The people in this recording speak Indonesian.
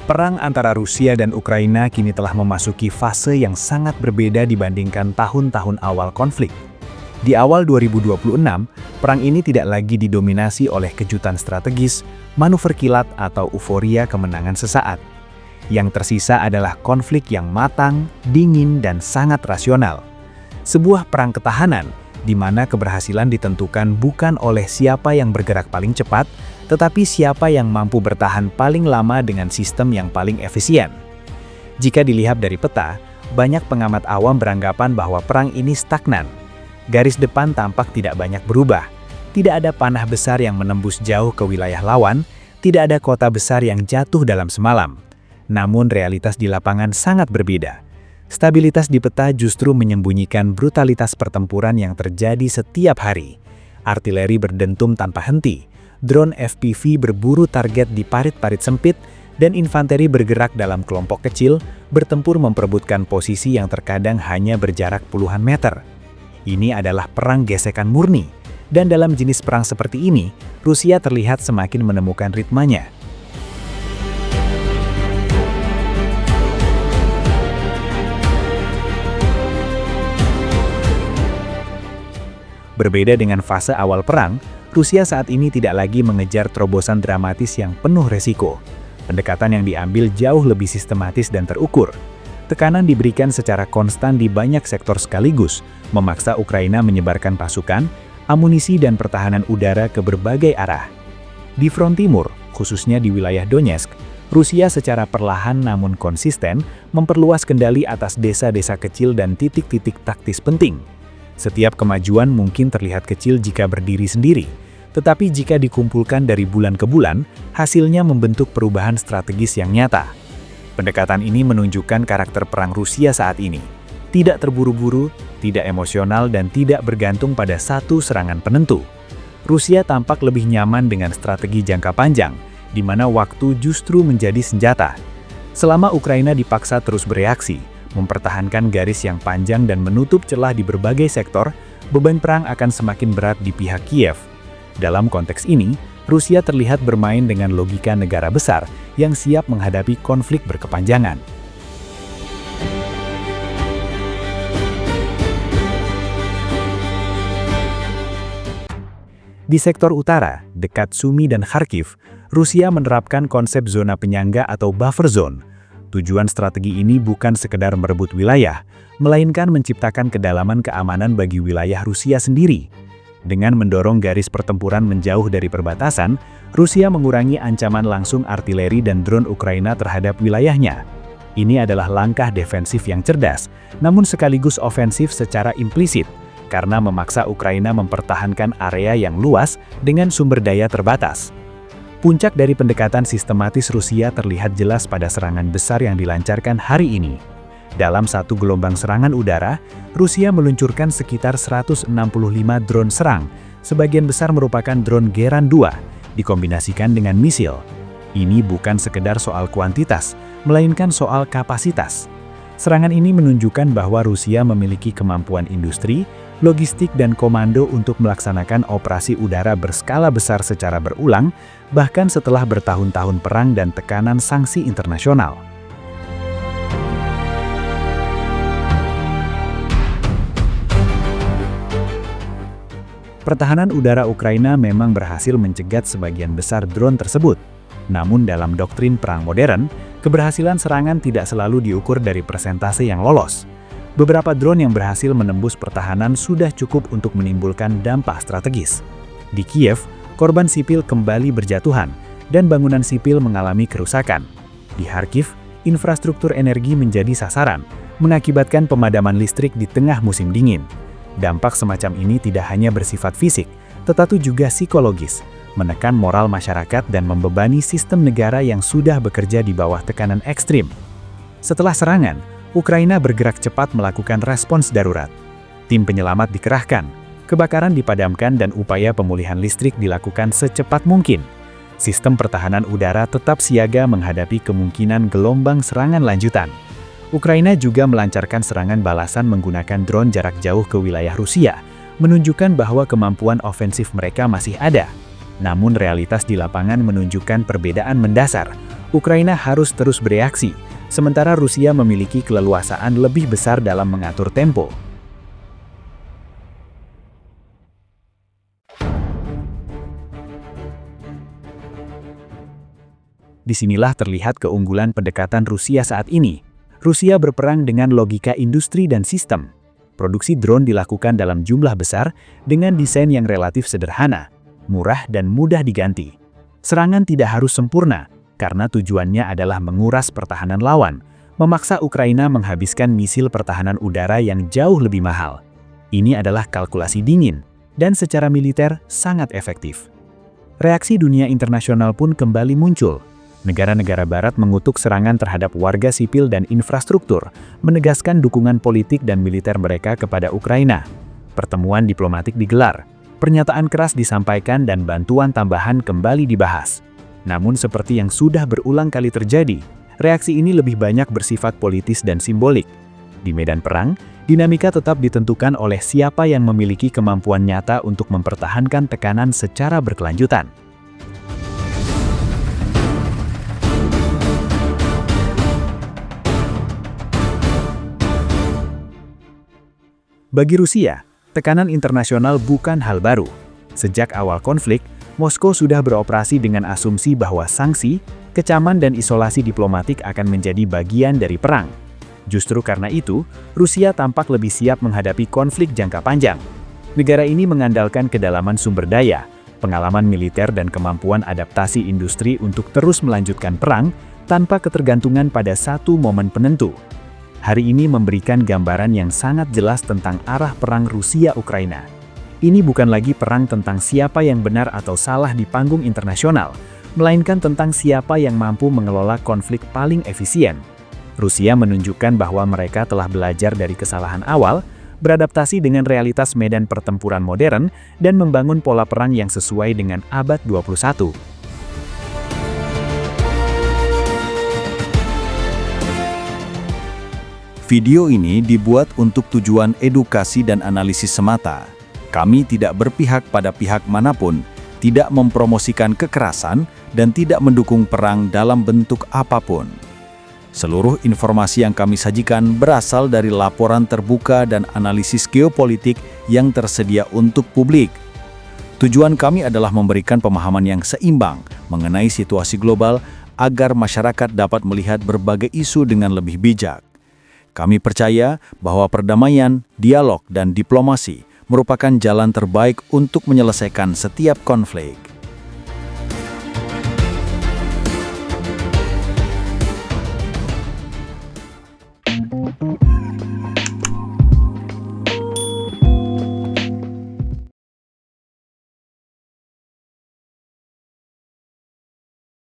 Perang antara Rusia dan Ukraina kini telah memasuki fase yang sangat berbeda dibandingkan tahun-tahun awal konflik. Di awal 2026, perang ini tidak lagi didominasi oleh kejutan strategis, manuver kilat atau euforia kemenangan sesaat. Yang tersisa adalah konflik yang matang, dingin, dan sangat rasional. Sebuah perang ketahanan, di mana keberhasilan ditentukan bukan oleh siapa yang bergerak paling cepat, tetapi siapa yang mampu bertahan paling lama dengan sistem yang paling efisien. Jika dilihat dari peta, banyak pengamat awam beranggapan bahwa perang ini stagnan. Garis depan tampak tidak banyak berubah. Tidak ada panah besar yang menembus jauh ke wilayah lawan, tidak ada kota besar yang jatuh dalam semalam. Namun realitas di lapangan sangat berbeda. Stabilitas di peta justru menyembunyikan brutalitas pertempuran yang terjadi setiap hari. Artileri berdentum tanpa henti, drone FPV berburu target di parit-parit sempit, dan infanteri bergerak dalam kelompok kecil, bertempur memperebutkan posisi yang terkadang hanya berjarak puluhan meter. Ini adalah perang gesekan murni, dan dalam jenis perang seperti ini, Rusia terlihat semakin menemukan ritmenya. Berbeda dengan fase awal perang, Rusia saat ini tidak lagi mengejar terobosan dramatis yang penuh resiko. Pendekatan yang diambil jauh lebih sistematis dan terukur. Tekanan diberikan secara konstan di banyak sektor sekaligus, memaksa Ukraina menyebarkan pasukan, amunisi dan pertahanan udara ke berbagai arah. Di front timur, khususnya di wilayah Donetsk, Rusia secara perlahan namun konsisten memperluas kendali atas desa-desa kecil dan titik-titik taktis penting. Setiap kemajuan mungkin terlihat kecil jika berdiri sendiri, tetapi jika dikumpulkan dari bulan ke bulan, hasilnya membentuk perubahan strategis yang nyata. Pendekatan ini menunjukkan karakter perang Rusia saat ini. Tidak terburu-buru, tidak emosional, dan tidak bergantung pada satu serangan penentu. Rusia tampak lebih nyaman dengan strategi jangka panjang, di mana waktu justru menjadi senjata. Selama Ukraina dipaksa terus bereaksi, mempertahankan garis yang panjang dan menutup celah di berbagai sektor, beban perang akan semakin berat di pihak Kiev. Dalam konteks ini, Rusia terlihat bermain dengan logika negara besar yang siap menghadapi konflik berkepanjangan. Di sektor utara, dekat Sumy dan Kharkiv, Rusia menerapkan konsep zona penyangga atau buffer zone. Tujuan strategi ini bukan sekedar merebut wilayah, melainkan menciptakan kedalaman keamanan bagi wilayah Rusia sendiri. Dengan mendorong garis pertempuran menjauh dari perbatasan, Rusia mengurangi ancaman langsung artileri dan drone Ukraina terhadap wilayahnya. Ini adalah langkah defensif yang cerdas, namun sekaligus ofensif secara implisit, karena memaksa Ukraina mempertahankan area yang luas dengan sumber daya terbatas. Puncak dari pendekatan sistematis Rusia terlihat jelas pada serangan besar yang dilancarkan hari ini. Dalam satu gelombang serangan udara, Rusia meluncurkan sekitar 165 drone serang, sebagian besar merupakan drone Geran 2, dikombinasikan dengan misil. Ini bukan sekedar soal kuantitas, melainkan soal kapasitas. Serangan ini menunjukkan bahwa Rusia memiliki kemampuan industri, logistik, dan komando untuk melaksanakan operasi udara berskala besar secara berulang, bahkan setelah bertahun-tahun perang dan tekanan sanksi internasional. Pertahanan udara Ukraina memang berhasil mencegat sebagian besar drone tersebut. Namun dalam doktrin perang modern, keberhasilan serangan tidak selalu diukur dari persentase yang lolos. Beberapa drone yang berhasil menembus pertahanan sudah cukup untuk menimbulkan dampak strategis. Di Kiev, korban sipil kembali berjatuhan, dan bangunan sipil mengalami kerusakan. Di Kharkiv, infrastruktur energi menjadi sasaran, mengakibatkan pemadaman listrik di tengah musim dingin. Dampak semacam ini tidak hanya bersifat fisik, tetapi juga psikologis, menekan moral masyarakat dan membebani sistem negara yang sudah bekerja di bawah tekanan ekstrim. Setelah serangan, Ukraina bergerak cepat melakukan respons darurat. Tim penyelamat dikerahkan, kebakaran dipadamkan dan upaya pemulihan listrik dilakukan secepat mungkin. Sistem pertahanan udara tetap siaga menghadapi kemungkinan gelombang serangan lanjutan. Ukraina juga melancarkan serangan balasan menggunakan drone jarak jauh ke wilayah Rusia, menunjukkan bahwa kemampuan ofensif mereka masih ada. Namun realitas di lapangan menunjukkan perbedaan mendasar. Ukraina harus terus bereaksi, sementara Rusia memiliki keleluasaan lebih besar dalam mengatur tempo. Disinilah terlihat keunggulan pendekatan Rusia saat ini. Rusia berperang dengan logika industri dan sistem. Produksi drone dilakukan dalam jumlah besar dengan desain yang relatif sederhana, murah dan mudah diganti. Serangan tidak harus sempurna, karena tujuannya adalah menguras pertahanan lawan, memaksa Ukraina menghabiskan misil pertahanan udara yang jauh lebih mahal. Ini adalah kalkulasi dingin, dan secara militer sangat efektif. Reaksi dunia internasional pun kembali muncul. Negara-negara Barat mengutuk serangan terhadap warga sipil dan infrastruktur, menegaskan dukungan politik dan militer mereka kepada Ukraina. Pertemuan diplomatik digelar, pernyataan keras disampaikan dan bantuan tambahan kembali dibahas. Namun seperti yang sudah berulang kali terjadi, reaksi ini lebih banyak bersifat politis dan simbolik. Di medan perang, dinamika tetap ditentukan oleh siapa yang memiliki kemampuan nyata untuk mempertahankan tekanan secara berkelanjutan. Bagi Rusia, tekanan internasional bukan hal baru. Sejak awal konflik, Moskow sudah beroperasi dengan asumsi bahwa sanksi, kecaman dan isolasi diplomatik akan menjadi bagian dari perang. Justru karena itu, Rusia tampak lebih siap menghadapi konflik jangka panjang. Negara ini mengandalkan kedalaman sumber daya, pengalaman militer dan kemampuan adaptasi industri untuk terus melanjutkan perang tanpa ketergantungan pada satu momen penentu. Hari ini memberikan gambaran yang sangat jelas tentang arah perang Rusia-Ukraina. Ini bukan lagi perang tentang siapa yang benar atau salah di panggung internasional, melainkan tentang siapa yang mampu mengelola konflik paling efisien. Rusia menunjukkan bahwa mereka telah belajar dari kesalahan awal, beradaptasi dengan realitas medan pertempuran modern, dan membangun pola perang yang sesuai dengan abad 21. Video ini dibuat untuk tujuan edukasi dan analisis semata. Kami tidak berpihak pada pihak manapun, tidak mempromosikan kekerasan, dan tidak mendukung perang dalam bentuk apapun. Seluruh informasi yang kami sajikan berasal dari laporan terbuka dan analisis geopolitik yang tersedia untuk publik. Tujuan kami adalah memberikan pemahaman yang seimbang mengenai situasi global agar masyarakat dapat melihat berbagai isu dengan lebih bijak. Kami percaya bahwa perdamaian, dialog, dan diplomasi merupakan jalan terbaik untuk menyelesaikan setiap konflik.